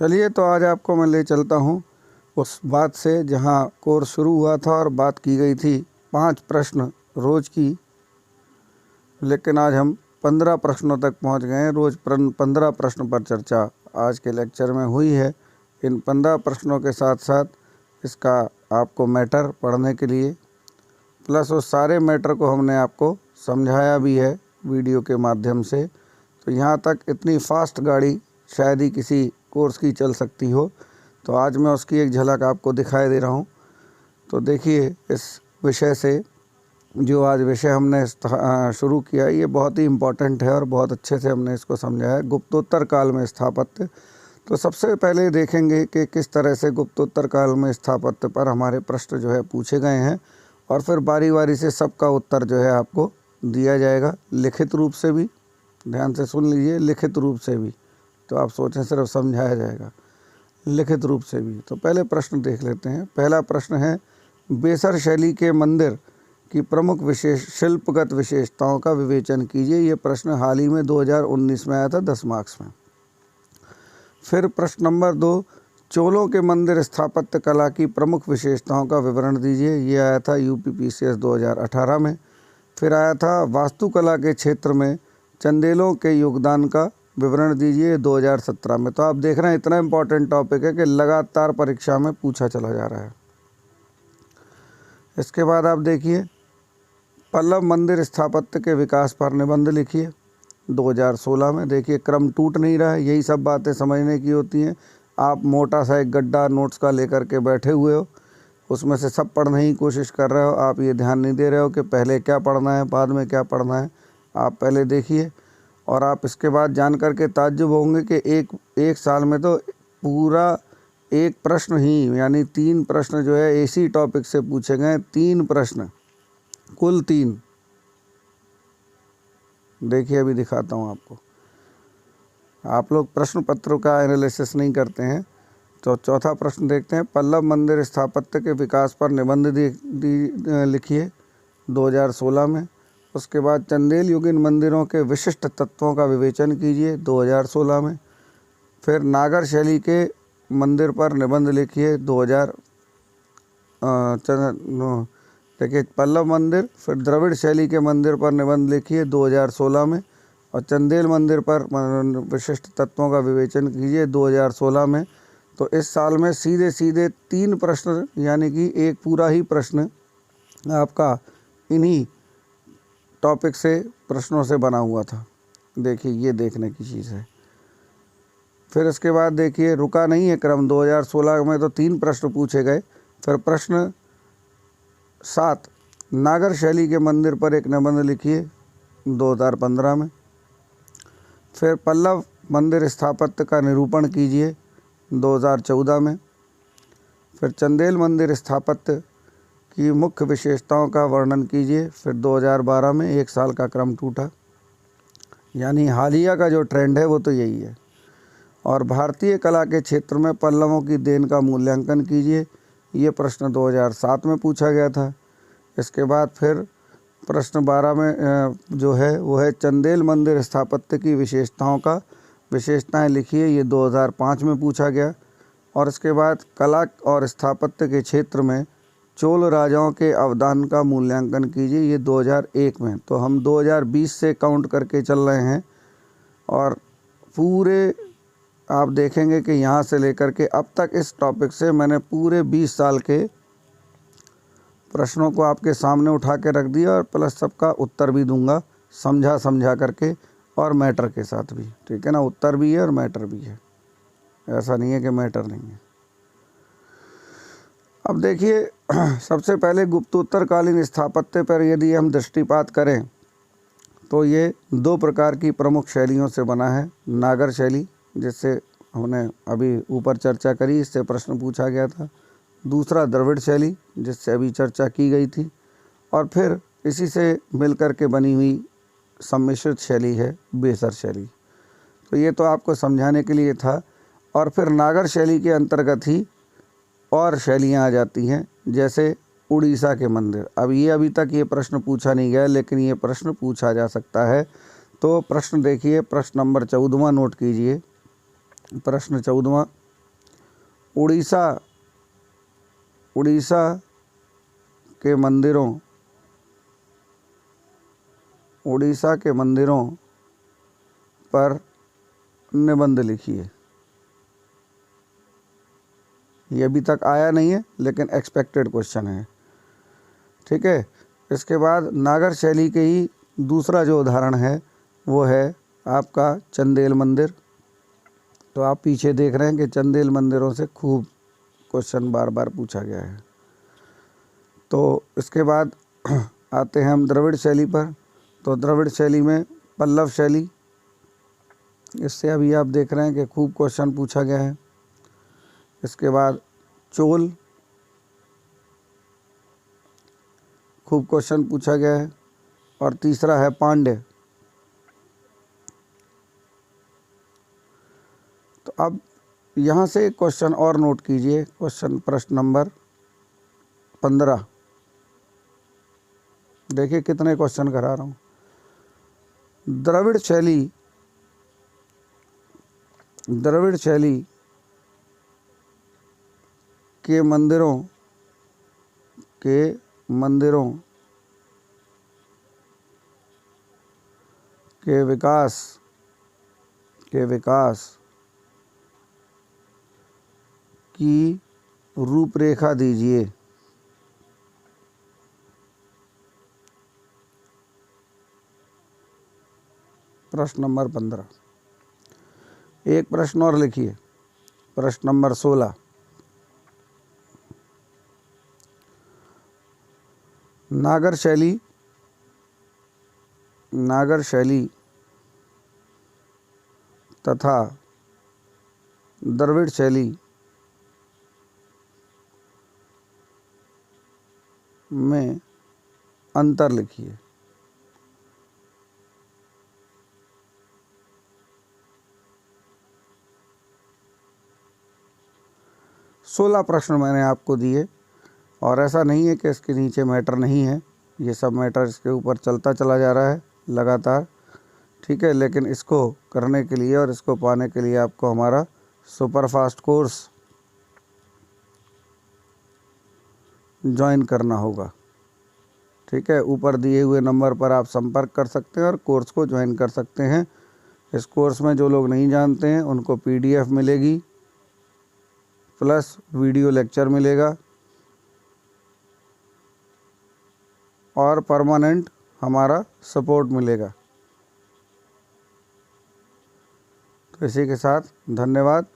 चलिए तो आज आपको मैं ले चलता हूँ उस बात से जहाँ कोर्स शुरू हुआ था और बात की गई थी 5 प्रश्न रोज़ की, लेकिन आज हम 15 प्रश्नों तक पहुँच गए हैं। रोज़ 15 प्रश्न पर चर्चा आज के लेक्चर में हुई है। इन 15 प्रश्नों के साथ साथ इसका आपको मैटर पढ़ने के लिए प्लस उस सारे मैटर को हमने आपको समझाया भी है वीडियो के माध्यम से। तो यहाँ तक इतनी फास्ट गाड़ी शायद ही किसी कोर्स की चल सकती हो, तो आज मैं उसकी एक झलक आपको दिखाई दे रहा हूँ। तो देखिए, इस विषय से जो आज विषय हमने शुरू किया ये बहुत ही इम्पोर्टेंट है और बहुत अच्छे से हमने इसको समझा है। गुप्तोत्तर काल में स्थापत्य। तो सबसे पहले देखेंगे कि किस तरह से गुप्तोत्तर काल में स्थापत्य पर हमारे प्रश्न जो है पूछे गए हैं, और फिर बारी बारी से सबका उत्तर जो है आपको दिया जाएगा, लिखित रूप से भी। ध्यान से सुन लीजिए, लिखित रूप से भी। तो आप सोचें सिर्फ समझाया जाएगा, लिखित रूप से भी। तो पहले प्रश्न देख लेते हैं। पहला प्रश्न है, बेसर शैली के मंदिर की प्रमुख शिल्पगत विशेषताओं का विवेचन कीजिए। ये प्रश्न हाल ही में 2019 में आया था 10 मार्क्स में। फिर प्रश्न नंबर 2, चोलों के मंदिर स्थापत्य कला की प्रमुख विशेषताओं का विवरण दीजिए। ये आया था यूपीपीसीएस 2018 में। फिर आया था वास्तुकला के क्षेत्र में चंदेलों के योगदान का विवरण दीजिए 2017 में। तो आप देख रहे हैं इतना इम्पोर्टेंट टॉपिक है कि लगातार परीक्षा में पूछा चला जा रहा है। इसके बाद आप देखिए, पल्लव मंदिर स्थापत्य के विकास पर निबंध लिखिए 2016 में। देखिए, क्रम टूट नहीं रहा है, यही सब बातें समझने की होती हैं। आप मोटा सा एक गड्ढा नोट्स का लेकर के बैठे हुए हो, उसमें से सब पढ़ने की कोशिश कर रहे हो। आप ये ध्यान नहीं दे रहे हो कि पहले क्या पढ़ना है, बाद में क्या पढ़ना है। आप पहले देखिए, और आप इसके बाद जान कर के ताज्जुब होंगे कि एक साल में तो पूरा एक प्रश्न ही, यानी 3 प्रश्न जो है इसी टॉपिक से पूछे गए। 3 प्रश्न, कुल 3। देखिए, अभी दिखाता हूँ आपको। आप लोग प्रश्न पत्रों का एनालिसिस नहीं करते हैं। तो चौथा प्रश्न देखते हैं, पल्लव मंदिर स्थापत्य के विकास पर निबंध लिखिए 2016 में। उसके बाद चंदेल युगीन मंदिरों के विशिष्ट तत्वों का विवेचन कीजिए 2016 में। फिर नागर शैली के मंदिर पर निबंध लिखिए देखिए, पल्लव मंदिर, फिर द्रविड़ शैली के मंदिर पर निबंध लिखिए 2016 में, और चंदेल मंदिर पर विशिष्ट तत्वों का विवेचन कीजिए 2016 में। तो इस साल में सीधे सीधे 3 प्रश्न, यानी कि एक पूरा ही प्रश्न आपका इन्हीं टॉपिक से प्रश्नों से बना हुआ था। देखिए, ये देखने की चीज़ है। फिर इसके बाद देखिए, रुका नहीं है क्रम। 2016 में तो 3 प्रश्न पूछे गए। फिर प्रश्न 7, नागर शैली के मंदिर पर एक निबंध लिखिए 2015 में। फिर पल्लव मंदिर स्थापत्य का निरूपण कीजिए 2014 में। फिर चंदेल मंदिर स्थापत्य की मुख्य विशेषताओं का वर्णन कीजिए। फिर 2012 में, एक साल का क्रम टूटा। यानी हालिया का जो ट्रेंड है वो तो यही है। और भारतीय कला के क्षेत्र में पल्लवों की देन का मूल्यांकन कीजिए। ये प्रश्न 2007 में पूछा गया था। इसके बाद फिर प्रश्न 12 में जो है वो है चंदेल मंदिर स्थापत्य की विशेषताएं लिखिए। ये 2005 में पूछा गया। और इसके बाद कला और स्थापत्य के क्षेत्र में चोल राजाओं के अवदान का मूल्यांकन कीजिए। ये 2001 में। तो हम 2020 से काउंट करके चल रहे हैं, और पूरे आप देखेंगे कि यहाँ से लेकर के अब तक इस टॉपिक से मैंने पूरे 20 साल के प्रश्नों को आपके सामने उठा के रख दिया, और प्लस सबका उत्तर भी दूंगा समझा करके, और मैटर के साथ भी। ठीक है ना, उत्तर भी है और मैटर भी है, ऐसा नहीं है कि मैटर नहीं है। अब देखिए, सबसे पहले गुप्तोत्तरकालीन स्थापत्य पर यदि हम दृष्टिपात करें तो ये 2 प्रकार की प्रमुख शैलियों से बना है। नागर शैली, जिससे हमने अभी ऊपर चर्चा करी, इससे प्रश्न पूछा गया था। दूसरा द्रविड़ शैली, जिससे अभी चर्चा की गई थी। और फिर इसी से मिलकर के बनी हुई सम्मिश्रित शैली है बेसर शैली। तो ये तो आपको समझाने के लिए था। और फिर नागर शैली के अंतर्गत ही और शैलियाँ आ जाती हैं, जैसे उड़ीसा के मंदिर। अब ये अभी तक ये प्रश्न पूछा नहीं गया, लेकिन ये प्रश्न पूछा जा सकता है। तो प्रश्न देखिए, प्रश्न नंबर 14वां नोट कीजिए। प्रश्न 14वां, उड़ीसा उड़ीसा के मंदिरों उड़ीसा के मंदिरों पर निबंध लिखिए। ये अभी तक आया नहीं है लेकिन एक्सपेक्टेड क्वेश्चन है। ठीक है, इसके बाद नागर शैली के ही दूसरा जो उदाहरण है वो है आपका चंदेल मंदिर। तो आप पीछे देख रहे हैं कि चंदेल मंदिरों से खूब क्वेश्चन बार बार पूछा गया है। तो इसके बाद आते हैं हम द्रविड़ शैली पर। तो द्रविड़ शैली में पल्लव शैली, इससे अभी आप देख रहे हैं कि खूब क्वेश्चन पूछा गया है। इसके बाद चोल, खूब क्वेश्चन पूछा गया है। और तीसरा है पांड्य। तो अब यहाँ से एक क्वेश्चन और नोट कीजिए, प्रश्न नंबर 15। देखिए कितने क्वेश्चन करा रहा हूँ। द्रविड़ शैली के मंदिरों के विकास की रूपरेखा दीजिए। प्रश्न नंबर 15। एक प्रश्न और लिखिए, प्रश्न नंबर 16। नागर शैली तथा द्रविड़ शैली में अंतर लिखिए। सोलह प्रश्न मैंने आपको दिए और ऐसा नहीं है कि इसके नीचे मैटर नहीं है, ये सब मैटर इसके ऊपर चलता चला जा रहा है लगातार। ठीक है, लेकिन इसको करने के लिए और इसको पाने के लिए आपको हमारा सुपरफास्ट कोर्स ज्वाइन करना होगा। ठीक है, ऊपर दिए हुए नंबर पर आप संपर्क कर सकते हैं और कोर्स को ज्वाइन कर सकते हैं। इस कोर्स में जो लोग नहीं जानते हैं उनको PDF मिलेगी प्लस वीडियो लेक्चर मिलेगा और परमानेंट हमारा सपोर्ट मिलेगा। तो इसी के साथ धन्यवाद।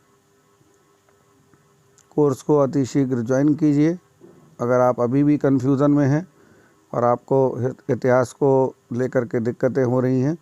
कोर्स को अति शीघ्र ज्वाइन कीजिए। अगर आप अभी भी कन्फ्यूज़न में हैं और आपको इतिहास को लेकर के दिक्कतें हो रही हैं